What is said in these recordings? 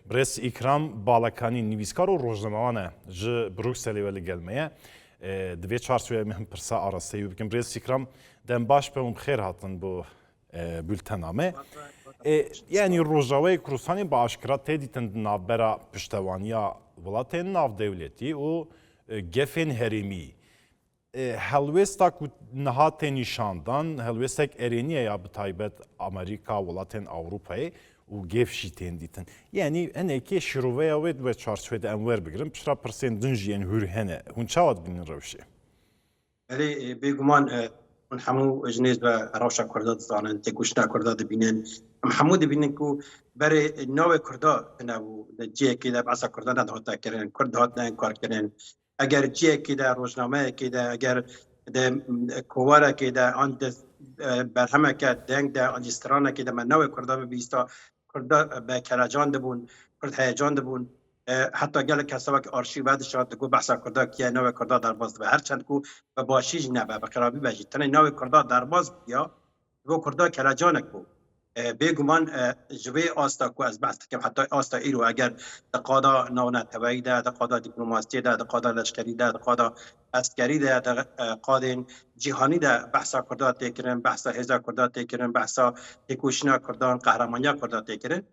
برس إكرام بالكاني نویسکار و روزنامه‌وانه ج بروکسل ولی گلمه دوی چارچوبه مهم پرسا آراسته و بکن برس إكرام دم باش به خیر هاتن بو بولتنامه يعني روجاوي كروساني باشكرات تيدي تنابرا پشتوانيا ولاتين ناف دولتي و گفن هرمی هلوستا که نهات نشاندن هلوستک ارینیه یا به تایبت امریکا ولاتن اروپای و گفشی تندیتن یعنی انه که شروعه اوید و چارچوبه انور بگیرم پشرا پرسین دنجین هرهنه هون چاواد بین روشه ولی بگمان من همو جنیز و روشا کرداد زانن تکوشنا کرداد بینن همو بینن کو برای نوع کرداد نبود جه که در بحث کردان ندهات کردن کرد هات نه کار کردن اگر جه که در روزنامه که در اگر در کواره که در آن برهمه که دنگ در آنجسترانه که در من نوع کرداد بیستا کرد به کلاجان دبون کرد هیجان دبون حتی گل کسایی که آرشیو شد کو بحث کرداد که نوع کرداد در باز به هر چند کو به باشیج نبه به قرابی بجید تنه نوع کرداد در باز یا و کرداد کلاجان کو بگمان جوی آستا کو از بحث که حتی آستا ایرو اگر دقادا نون تبعی ده دقادا دیپلماسی ده دقادا لشکری ده دقادا عسکری ده دقادا جهانی ده بحثا کرداد تکرن بحثا هزا کرداد تکرن بحثا تکوشنا کردان قهرمانیا کرداد تکرن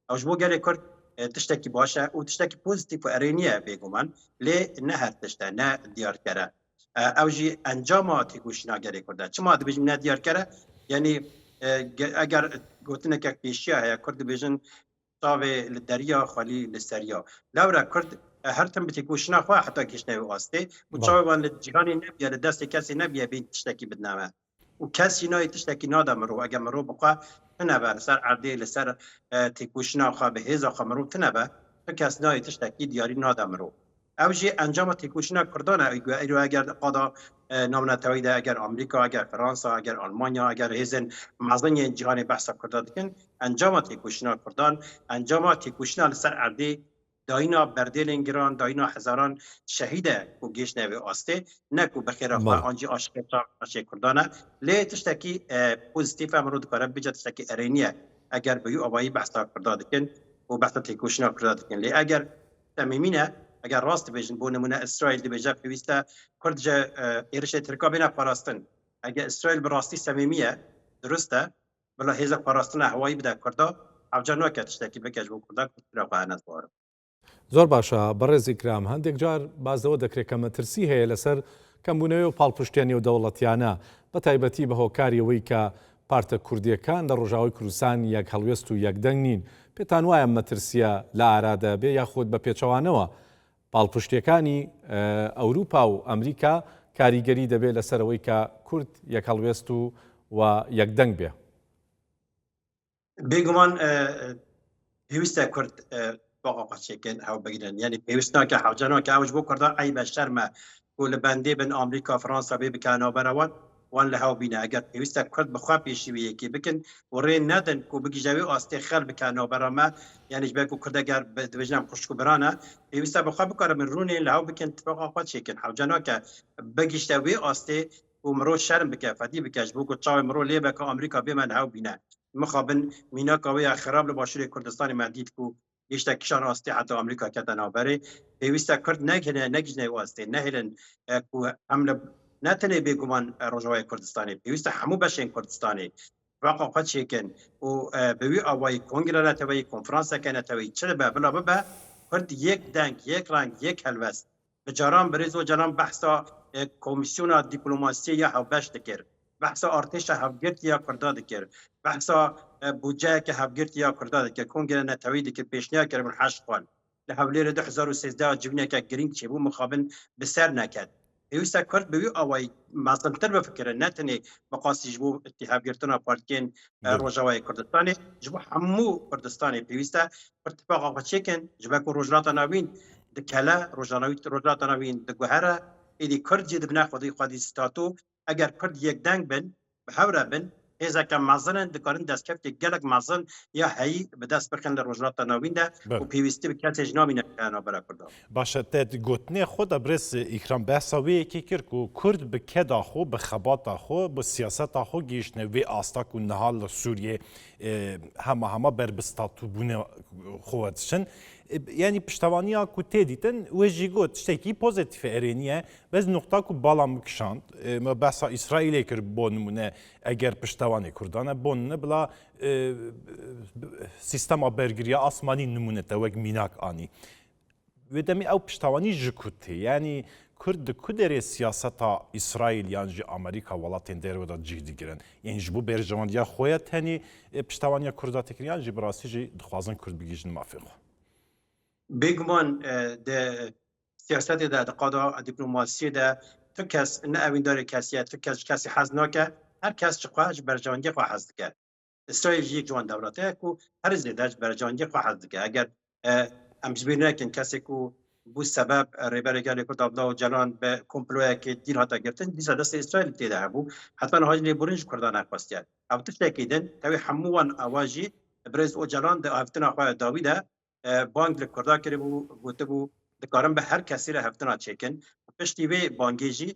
اوجبو گره کرد تشتکی باشه و تشتکی پوزیتیو ارینیه بگمان لی نه هر تشته نه دیار کرده اوجی انجاماتی گوشنا گره کرده چما دبیجم نه دیار کرده یعنی اگر گوتنه که پیشیه هیا کرد بیشن صاوی لدریا خالی لسریا لورا کرد هر تم بتیکوشنا خواه حتی کشنه واسطه و چاوی وان لجهانی نبیه لدست کسی نبیه بین تشتکی بدنامه و کسی نای تشتکی نادا مرو اگر مرو بقا تنبه لسر عرده لسر تیکوشنا خواه به هیزا خواه مرو تنبه کسی نای تشتکی دیاری نادا مرو اوجی انجام تیکوشنا کردانه ایرو اگر قادا نامنا تویده اگر آمریکا اگر فرانسه اگر آلمانیا اگر هیزن مازن جهان بحث کرده دکن انجام تیکوشنا کردان انجام تیکوشنا لسر عرده داینا بردل انگران داینا هزاران شهیده کو گیش نوی آسته نکو بخیر خواه آنجی عاشق کردانه لی تشتکی پوزیتیف امرو دکاره بجا تشتکی ارینیه اگر بیو آبایی بحث کرده دکن و بحث تیکوشنا کرده دکن لی اگر تمیمینه اگر راست بیشن بو نمونه اسرائیل دی بجا پیوسته کرد جا ایرش ترکا بینا پاراستن اگر اسرائیل براستی صمیمیه درسته بلا هیزا پاراستن هوایی بده کرده افجار نوکه تشتکی بکش بو کرده کرد قهانت باره زۆر باشە بەڕێزی کرام هەندێک جار بازەوە دەکرێت کە مەترسی هەیە لەسەر کەمبوونەوەی و پاڵپشتیانی و دەوڵەتیانە بە تایبەتی بە هۆکاریەوەی کە پارتە کوردیەکان لە ڕۆژاوی کوردستان یەک هەڵوێست و یەکدەنگ نین پێتان وایە مەترسیە لە ئارادا بێ یاخود بە پێچەوانەوە پاڵپشتیەکانی ئەوروپا و ئەمریکا کاریگەری دەبێت لەسەرەوەی کە کورد یەک هەڵوێست و یەکدەنگ بێ بێگومان پێویستە کورد باقا قچێکن هەو بگیرن یعنی پێویستناکە حوجانەوە کە ئەوش بۆ کوردە ئەی بە شەرمە و لە بەندێ بن ئەمریکا فەرەنسا بێ بکەنەوەبەرەوە وان لە هەو بینە ئەگەر پێویستە کورد بخوا پێشیوەیەکی بکن و ڕێ نەدەن و بگیژەوێ ئاستێ خەل بکەنەوەبەرەمە یعنیش بێک و کوردەگەر دەبێژنم خوشک و برانە پێویستە بخوا بکارە من ڕوونێ لە هەو بکەن باقا قچێکن حوجانەوە کە بگیشتەوێ ئاستێ و مرۆ شەرم بکە فەدی بکەش بۆ کو چاوی مرۆ لێ بکە ئەمریکا بێمە لە هەو بینە مخابن میناکەوەی خراب لە باشووری کوردستانی مادید کو گشته کشان آستی حتی آمریکا کردن آبره پیوسته کرد نگنه نگنه واسطه نهلن کو حمله نتنه بگمان روجوای کردستانی پیوسته همو بشین کردستانی واقع قد شکن و بوی آوای کنگره نتوی کنفرانس کنتوی چرا به بلا ببه کرد یک دنگ یک رنگ یک هلوست بجاران بریز و جاران بحثا کمیسیون دیپلماسی یا هوبش دکر بحثا ارتش هفگرد یا کرده دکر بحثا بودجه که هفگرد یا کرده دکر کنگره نتوی دکر پیشنیا کرد من حش قال لحولیر 2013 جبنه که گرینگ چه بو مخابن بسر نکد ایوستا کرد بوی آوای مازنتر بفکره نتنی مقاسی جبو اتحاب گرتنا پارتین روجاوای کردستانی جبو همو کردستانی پیوستا اتفاق آقا چکن جبو که روجلات ناوین دکلا روجلات ناوین دگوهره ایدی کرد جد بنا خودی ستاتو اگر کرد یک دنگ بن به هوره بن هزا که مازنن دکارن دست کفت گلک مازن یا هی به دست بخن در روجلات ناوین ده و پیوستی به کسی جنامی نکنه برا کرده باشه تد گوتنه خود برس اکرام بحثاوی کی کرد که کرد به کدا خو به خبات خو به سیاست خو گیشنه و آستا کو نهال سوریه هەمە بربستات و بوونە خۆوەتشن ینی پشتوانیا کو تێدیتن وێژی گوت شتێکی پۆزیتیف ئەرێنیە بەس نقطا و باڵام بکشاند بەسا ئیسرائیلێ کرد بۆ نمونە ئەگەر پشتوانی کوردانە بۆ نەبلا سیستەما بەرگریە ئاسمانی نمونێتە وەک میناک ئانی وێدەمی ئەو پشتوانی ژ کوتی ینی کورد ku derê siyaseta İsrail yan jî Amerîka welatên derve de cih digirin. Yên ji bo berjevandiya xwe ya tenê piştevaniya Kurda tekiriyan jî bi rastî jî dixwazin Kurd bigîjin mafê xwe. Bêguman de siyasetê de di qada dîplomasiyê de tu kes ne evîndarê kesiye tu kes kesî hez nake her kes ji xwe ji berjewendiyê xwe hez dike. İsrail jî yek ji wan dewletê ye ku her zêde ji berjewendiyê xwe hez dike. Eger em ji bîr nekin kesê ku bu sebep rêberêgelê Kurd Abdullah Öcalan be komployekê dîr hata girtin dîsa destê İsrailê tê de hebû hetman hacî lêborîn ji Kurdan erxwestiye. Ew tiştekî din tevê hemû wan awa jî Birêz Öcalan di heftina xwe dawî de bang li Kurda kiribû gotibû dikarin bi her kesî re heftina çêkin. Piştî vê bangê jî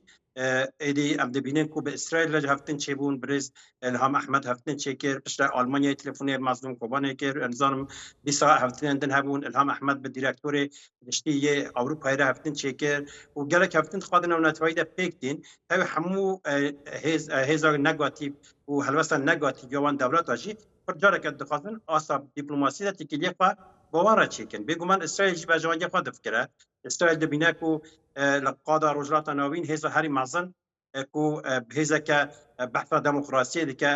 êdî em dibînin ku bi İsrail re heftin çêbûn Birêz İlham Ehmed heftin çêkir piştre Almanyayê telefonê Mazlum Kobanê kir nizanim dîsa heftinên din hebûn İlham Ehmed bi direktorê giştî yê Ewropayê re heftin çêkir û gelek heftin dixwazin ew netvayî de pêk dîn tevê hemû hêza negatîv û helwesta negatîv ya wan dewleta jî Kurd careke dixwazin asa dîplomasî de têkiliyê xwe باوان را چیکن بگومان اسرائیل جی بجوانی خود فکره اسرائیل دبینه کو لقادا روجلات نوین هزا هری مازن کو هزا که بحث دموکراسی دیگه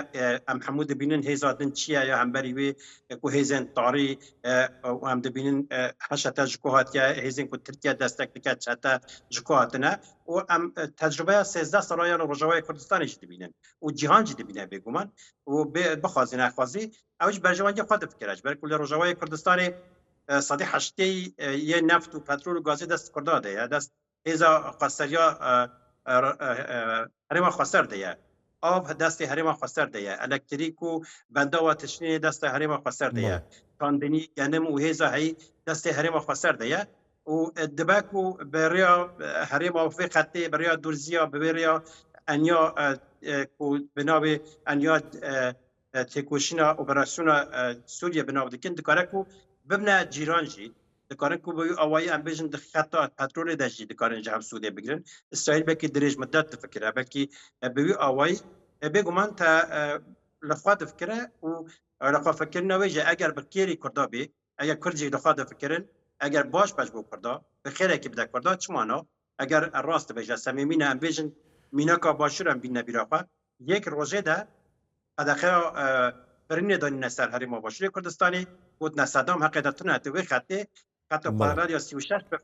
ام حمود بینن هزا دن چیه یا هم بری وی کو هزن طاری و هم دبینن حشت جکوهات یا هزن کو ترکیه دستک دیگه چتا جکوهاتنه و ام تجربه 13 سالانه رو رجوای کردستان جی دبینن و جهان جی دبینه بگومان و بخوازی نخوازی اوج برجوانی خود فکره بر کل رجوای کردستان صدی حشتی یه نفت و پترول و گازی دست کرده ده دست هزا قصریا هرما خسر ده آب دست هرما خسر ده الکتریک و بنده و تشنی دست هرما خسر ده کاندنی گندم و هزا هی دست هرما خسر ده و دبک و بریا هرما فی خطی بریا دورزیا بریا انیا کو بنابه انیا تکوشینا اپراسیون سوریه بنابه دکن دکاره کو ببنه جیران جی دکارن کو به اوایی ام بیژن د خطا پترول د جی دکارن جهب سوده بگیرن اسرائیل بکی درج مدت فکره بکی به اوایی بگمان تا لخواد فکره و لخواد فکر نویجه اگر بکیری کردا بی اگر کرجی لخواد فکرن اگر باش بو کردا به خیره کی بده کردا چمانو اگر راست بجه صمیمینه ام بیژن میناکا باشورم بین نبیراخه یک روزه ده ادخه برنی دانی نسر هریم باشوری کردستانی بود نصدام حقیقتونه توی خطی حتی پارلال یا 36 حتی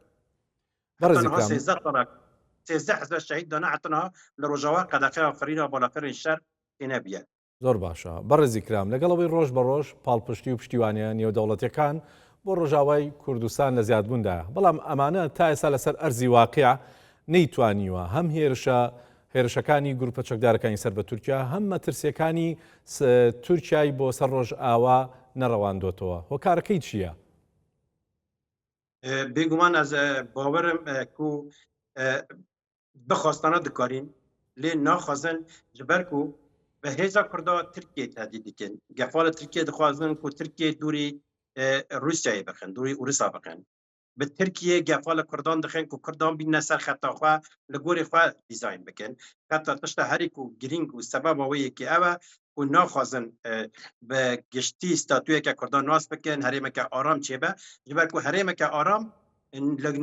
13 حزب شهید دانه حتی لروجاوا قدقه آخرین و بالاخرین شهر اینه بیاد زۆر باشە بەڕێزی کرام لەگەڵەوەی ڕۆژ بە ڕۆژ پاڵپشتی و پشتیوانیان نێودەوڵەتیەکان بۆ ڕۆژاوای کوردستان لە زیادبووندا بەڵام ئەمانە تا ئێستا لەسەر ئەرزی واقع نەیتوانیوە هەم هێرشەکانی گروپە چەکدارەکانی سەر بە تورکیا هەم مەترسیەکانی تورکیای بۆ سەر ڕۆژ ئاوا نەڕەواندۆتەوە هۆکارەکەی چییە؟ بێگومان ئەز باوەرم کو بخواستانە دکارین لێ ناخوازن ji ber ku bi hêza Kurda Tirkiye tehdît dikin gefala Tirkiye dixwazin ku Tirkiye dûrî Rusyayê bixin dûrî Ûrisa bixin bi Tirkiye gefala Kurdan dixin ku Kurdan bîne ser xeta xwe li gorî xwe dîzayn bikin heta tişta herî ku girîng û sebeba wê yekî ew e ku naxwazin bi giştî statûyeke Kurdan nas bikin herêmeke aram çêbe ji ber ku herêmeke aram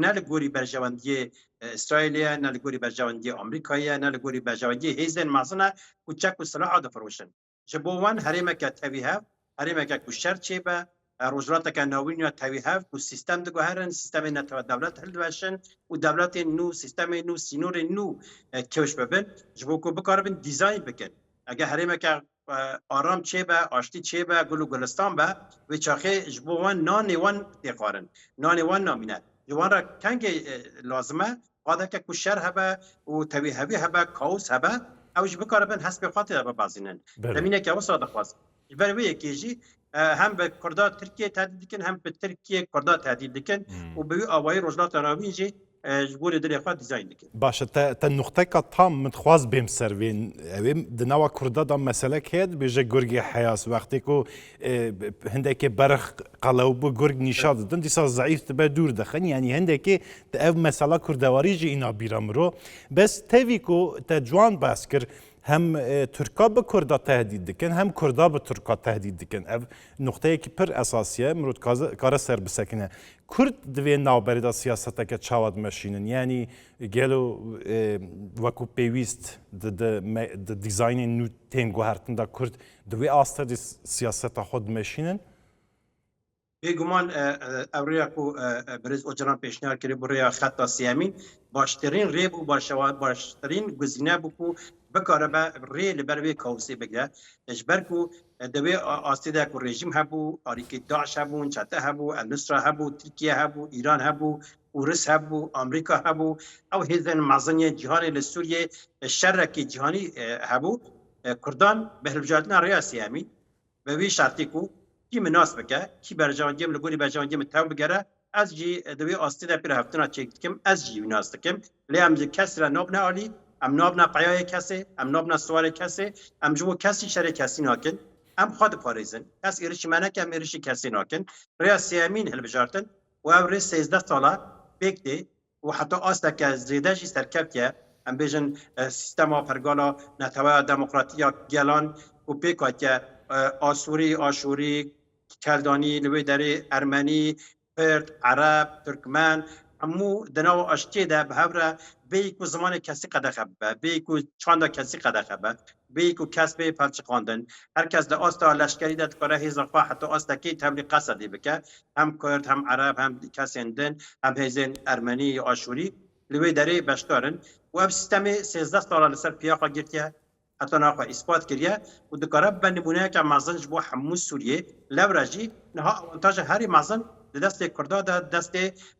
ne li gorî berjewendiyê İsraîlê ne li gorî berjewendiyê Amerîkayê ne li gorî berjewendiyê hêzên mezin e ku çek û silaha difirûşin ji bo wan herêmeke tevî hev herêmeke ku şer çêbe rojhilateke navîn ya tevî hev ku sîstem diguherin sîstemê netewê dewlet hildiveşin û dewletên nû sîstemê nû sînorên nû kewş bibin ji bo ku bikaribin dîzayn bikin eger herêmeke aram çêbe aştî çêbe gul û gulistan be wê çaxê ji bo wan nanê wan têxwarin nanê wan namîne ji wan re kengê lazim e qadeke ku şer hebe û tevî hevî hebe kaos hebe ew ji bikaribin hespê xwe tê de bibazînin demîneke wisa dixwaz ji ber wê yekê jî hem bi Kurda Tirkiye tehdît dikin hem bi Tirkiye Kurda tehdît dikin û bi wî awayî rojhilata navîn jî جبور دل خود دیزاین دکن. باشه تا نقطه که تام متخواست بیم سروین اویم دنوا کرده دا مسئله کهد بیجه گرگی حیاس وقتی که هنده که برخ قلوب گرگ نشاد دن دیسا ضعیف تبا دور دخن یعنی هنده که تا مسئله کردواری جی اینا بیرم رو بس تاوی که تا جوان باس کر هم ترکا به کردا تهدید دکن هم کردا به ترکا تهدید دکن اف نقطه که پر اساسیه مرود کار سر بسکنه کرد دوی ناوبردا سیاسته که چاواد مشینن یعنی گلو وکو پیویست د دیزاین نو تنگو هرتن دا کرد دوی آسته دی سیاسته خود مشینن بگمان اوریا کو برز اجران پیشنهاد کردی برای خط سیامین باشترین ریب و باشترین گزینه بکو بکاره به ری لبروی کاوسی بگه اجبر کو دوی آستیده کو رژیم هبو آریکی داعش هبو چته هبو النصره هبو ترکیه هبو ایران هبو روس هبو امریکا هبو او هیزن معظنی جهانی لسوریه شرکی جهانی هبو کردان به الجاتنا ریاسیامی به وی شرطی کو کی مناسب که کی برجانجم لگوری برجانجم تاو بگره از جی دوی آستیده پر هفتنا چک کم از جی مناسب کم لیم ز کسر نابنا علی ام نابنا قیای کسی ام نابنا سوار کسی ام جو کسی شر کسی ناکن ام خود پاریزن کس ایرش منه که ایرش کسی ناکن ریاسیامین هل بجارتن و او 13 ساله بکتی و حتی آسته که زیده جی سرکبتیه ام بیجن سیستم پرگالا نتوه دموکراتیا گلان و پیکا که آشوری کلدانی لوی داری ارمنی پرد عرب ترکمن همو دناو اشتی ده به هفره بیکو زمان کسی قده خبه بیکو چانده کسی قده خبه بیکو کس بی پلچ خواندن هر کس ده آستا لشکری ده کاره هیزن خواه حتی آستا کی تبلیغ قصدی بکه هم کرد هم عرب هم کسی اندن هم هیزن ارمنی آشوری لوی داری بشتارن و اب سیستم 13 ساله لسر پیاقا گرتیه حتی ناقا اثبات کریه و دکاره بنمونه که مازن جبو همو سوریه لوراجی نها اوانتاج هری مازن دست کرده ده دست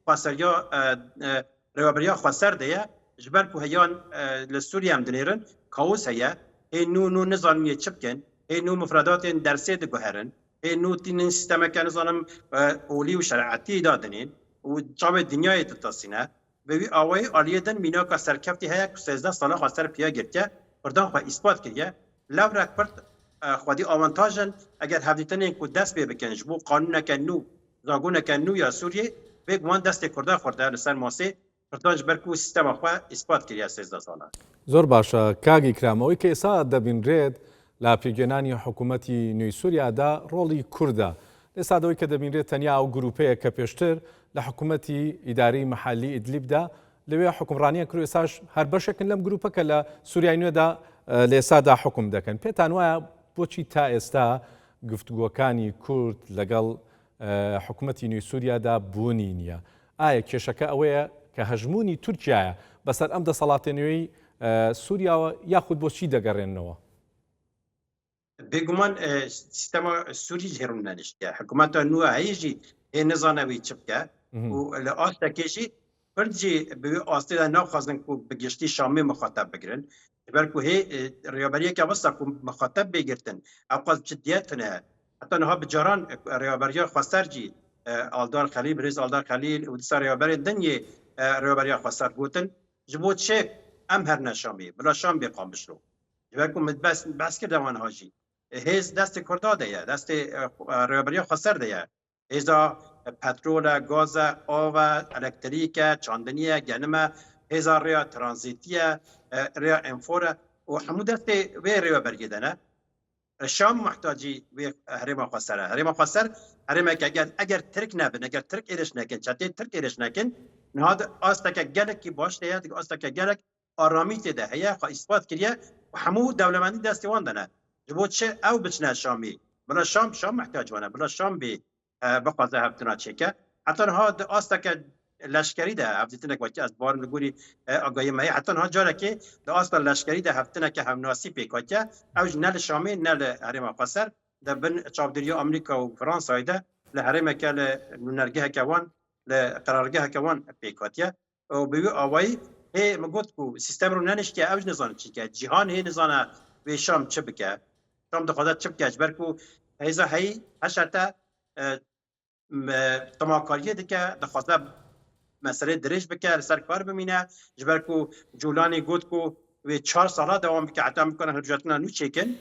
خواستریا روابریا خواستر ده جبر که هیان لسوریه هم دنیرن کاوس هیا نو نظامیه چپکن نو مفردات درسه ده گوهرن نو تین سیستم که نظام اولی و شرعتی دادنین و جاب دنیای تتصینه و آوای آلیدن مینا که سرکفتی هیا که 13 ساله خواستر پیا گرده کردان خواهی اثبات کریه لورک پرد خواهی آوانتاجن اگر هفته کو دست بی بکنج بو قانون کنو زاگون کنو یا سوریه بگوان دست کرده خورده لسر ماسه کردانج برکو سیستم خواه اثبات کریه 13 ساله زۆر باشە کاگی کرامەوەی کە ئێستا دەبینرێت لا پێگەێنانی حکوومەتی نوێی سووریادا ڕۆڵی کووردە لێسادەوەی کە دەبینرێت تەنیا ئەو گروپەیە کە پێشتر لە حکوومەتی ئیداری مەحالی ئیدلیبدا لەوێ حکومڕانیە کرد ئێساش هەر بەشێکن لەم گروپە کە لە سووریای نوێدا لە ئێستادا حکوم دەکەن پێتان وایە بۆچی تا ئێستا گفتوگۆکانی کورد لەگەڵ حکوومەتی نوێی سووریادا بوونی نییە ئایا کێشەکە ئەوەیە کە هەژمونی تورکیایە بەسەر ئەم دەسەڵاتێنەوەی سووریاوە یاخود بۆچی دەگەڕێنەوە بگومان سیستم سوری جهرون ننشته حکومت نوع هیچی نزانوی چپکه و لآسته کشی پرجی به آسته در نخواستن که بگشتی شامی مخاطب بگیرن برکو هی ریابریه که واسه که مخاطب بگیرتن اوقات جدیت نه حتی نها بجاران ریابریه خواستر جی آلدار خلیل بریز آلدار خلیل و دیسا ریابری دنیه ریابریه خواستر بودن جبوت شه ام هر نشامی بلا شام بیقام بشلو برکو بس کرده وان هاجی هیز دست کرده دیه دست ریابریه خواستر دیه هیزا پترول، گاز، آب، الکتریک، چاندنی، گنم، هزار ریا ترانزیتیه، ریا انفور و همون دست وی ریا برگیدنه. شام محتاجی وی هریم خواستره. هریم خواستر هریم که اگر ترک نبین، اگر ترک ایرش نکن، چطور ترک ایرش نکن، نهاد آسته که گلک کی باش دیه، دیگه آسته که گلک آرامی تده هیا خوا اثبات کریه و همون دولمندی دستی واندنه. جبوت چه او بچنه شامی. بلا شام محتاج وانه. بلا شام بی بقاطع هفتنا چکه حتی ها آسته که لشکری ده هفتنه که از بار نگوری آگاهی مایی حتی ها جاره که ده آسته لشکری ده هفتنه که همناسی پیکاته اوج نل شامی نل هرم قصر ده بن چابدری آمریکا و فرانسه ده لهرم که لنرگه کوان لقرارگه کوان پیکاته و بیو آوایی هی مگوت کو سیستم رو ننشته اوج نزانه چی که جهان هی نزانه به شام چه بکه شام ده خدا چه بکه اجبر کو هیزا هی هشته تماکاریه دیگه دخواسته مسئله درش بکه سر کار بمینه جبر کو جولانی گوت کو و 4 ساله دوام بکه حتی میکنه هجرتنا نو چیکن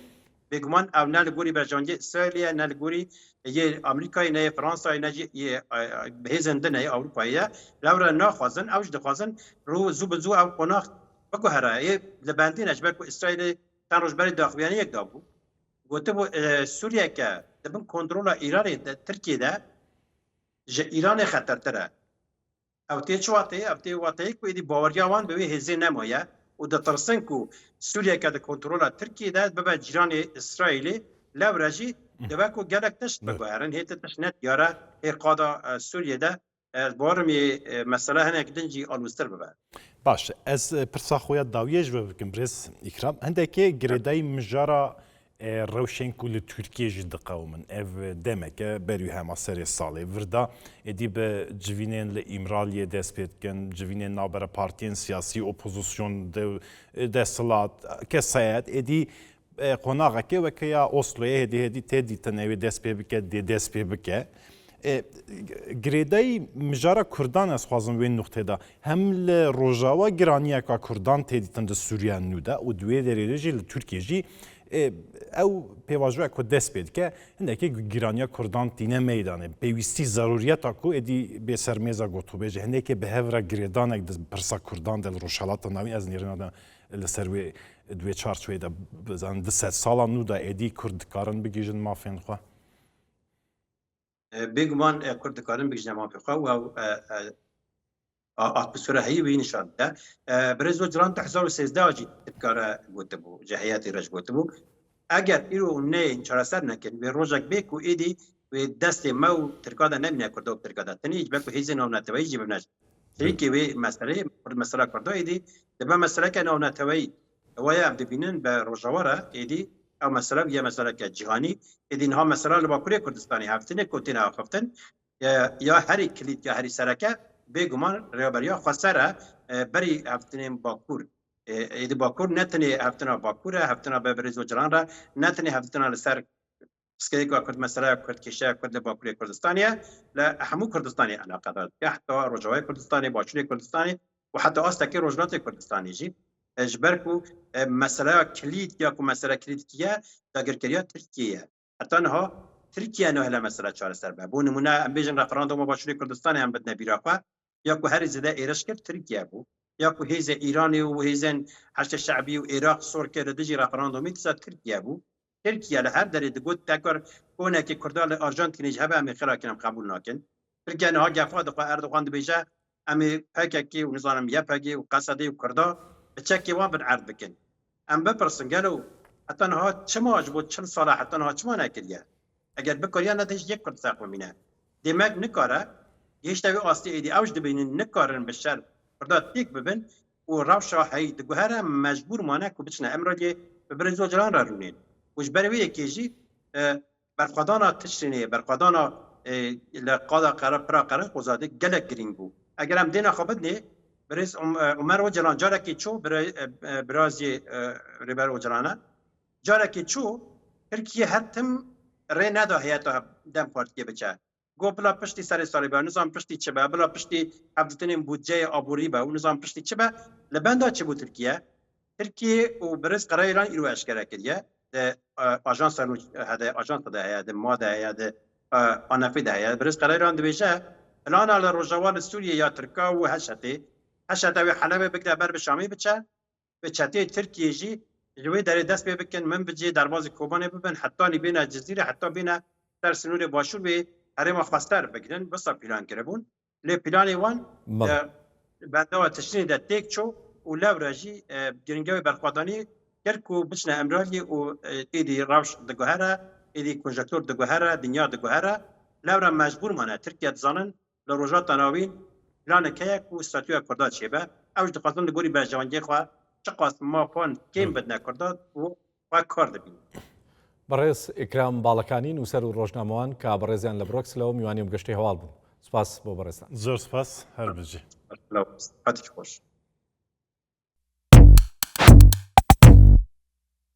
بگمان او نه لگوری برجانجی اسرائیل نه لگوری یه آمریکایی نه فرانسه نه یه بهزنده نه اروپایی لورا ناخوازن اوج دخوازن رو زو بزو او قناخ بکو هرای لبندین اجبر کو اسرائیل تن روز بری داخلیانی یک دابو گوته بو سوریه که دبن کنترل ایران ترکیه ده ج ایران خطرتره او تی چواته او تی واته کو دی باوریاوان به هزه نمایه و د ترسن کو سوریه که د کنترل ترکیه ده به جیران اسرائیل لورجی دبکو گلک تشت بگوهرن هیت تشنت یاره هی قادا سوریه ده بارمی مسئله هنک دنجی آلوستر ببر باش از پرسا خویا داویج بکن برس اکرام هندکی گریدای مجارا روشنکو لترکیه جد قومن اف دمک بریو هما سری سالی وردا ادی به جوینین لامرالیه دست پید کن جوینین نابر پارتین سیاسی اپوزیسیون ده سلات کسایت ادی قناغه که وکیا اوسلویه هدی تدی تنوی دست پی بکه دی دست پی بکه گریدای مجارا کردان از خوازم وین نقطه دا هم لروجاوا گرانیه که کردان تدی تند سوریه نوده و دوی دریده جی لترکیه جی او پیواجوه که دست بید که هندکی گرانیا کردان تینه میدانه پیوستی ضروریت اکو ادی به سرمیزا گوتو بیجه هندکی به هفره گریدان اک پرسا کردان دل روشالات ناوی از نیرنا دا لسروی دوی چارچوی دا بزن ده 100 سالا نو دا ادی کرد کارن بگیجن مافین خواه بگمان کرد کارن بگیجن مافین خواه و بسوره هی وی نشان ده برز وجران 2013 اجی کار گوته بو جهیاتی رج گوته بو اگر ایرو نه چارسر نکن و روزک بکو ایدی و دست مو ترکاده نمینه کرده و ترکاده تنیج بکو هیزن او نتوایی جیب نش تریکی وی مسئله کرده ایدی دبا مسئله که او نتوایی ویا عبد بینن به روزواره ایدی او مسئله یه مسئله که جهانی ایدی اینها مسئله لباکوری کردستانی هفتنه کوتین آخفتن یا هری کلید یا هری سرکه بگمان ریابریا خسره بری هفتنیم باکور ایدی باکور نتنی هفتنا باکوره هفتنا به بریز و جران را نتنی هفتنا لسر سکیلی که کرد مسئله کرد کشه کرد باکوری کردستانیه لحمو کردستانی علاقه دارد که حتی رجوای کردستانی باشوری کردستانی و حتی آستکی رجنات کردستانی جی اجبر کو مسئله کلید یا کو مسئله کلید کیه داگرکریا ترکیه حتی نها ترکیه نه هلا مسئله چهار سر به بو نمونه ام بیجن رفراندوم باشوری کردستانی هم بدنا بیراقه یا کو هر زده ایرش کرد ترکیه بو یا کو هیز ایرانی و هیزن حشد شعبی و عراق سور کرد دجی رفراندومی تسا ترکیه بو ترکیه لهر داره دگوت تکر کنه که کردال آرژانتینی جهبه امی خیرا کنم قبول ناکن ترکیه نها گفا دقا اردوغان دبیجه امی پاککی و نظام یا پاکی و قصدی و کردا بچکی وان بن عرض بکن ام بپرسن گلو حتی نها چما عجبود 40 ساله حتی نها چما نکریه اگر بکریا ندهش یک کرد ساقو مینه دماغ نکاره یهش دوی آستی ایدی اوج دبینن نکارن بشر کردا تیک ببن و روشا هی دگوهره مجبور مانه که بچنه امرالی ببرز و جلان را رونین وش بروی یکیجی برخوادانا تشرینه برخوادانا لقادا قرار پرا قرار قوزاده گلک گرین بو اگر هم دینا خوابد نه برز عمر و جلان جاره که چو برازی ریبر و جلانه جاره که چو ترکیه هرتم ری ندا هیتا دم پارتیه بچه گو بلا پشتی سر سالی با نظام پشتی چه با بلا پشتی هفتتنین بودجه آبوری با و نظام پشتی چه با لبنده چه بود ترکیه و برز قرار ایران ایرو اشکره کردیه آژانس هده آژانس ده هیا ده ماده هیا ده آنفی ده هیا برز قرار ایران دبیشه الان على رجوان سوریه یا ترکا و هشته و حلبه بگده بر بشامی بچه بچته ترکیه جی جوی در دست بکن من بجی درواز کوبانه ببن حتی بین جزیره حتی بین در سنور باشور به حرم خواستر بگیرن بسا پیلان کربون لی پیلان وان بعد تشرین ده تیک چو و لوراجی گرینگوی برخوادانی کرکو بچنه امرالی و ایدی روش دگوهره ایدی کنجکتور دگوهره دنیا دگوهره لورا مجبور مانه ترکیه زانن لروجات تناوین پلان که و استاتیو کرده چه به اوج دخواستن لگوری برجوانگی خواه چقاس ما پان کم بدنا کرده و کار دبین بەڕێز ئیکرام باڵەکانی نووسەر و ڕۆژنامەوان کە بەڕێزیان لە برۆکسلەوە میوانی گەشتی هەواڵ بوون سوپاس بۆ بەڕێستان زۆر سپاس هەر بژێ هاتی خوش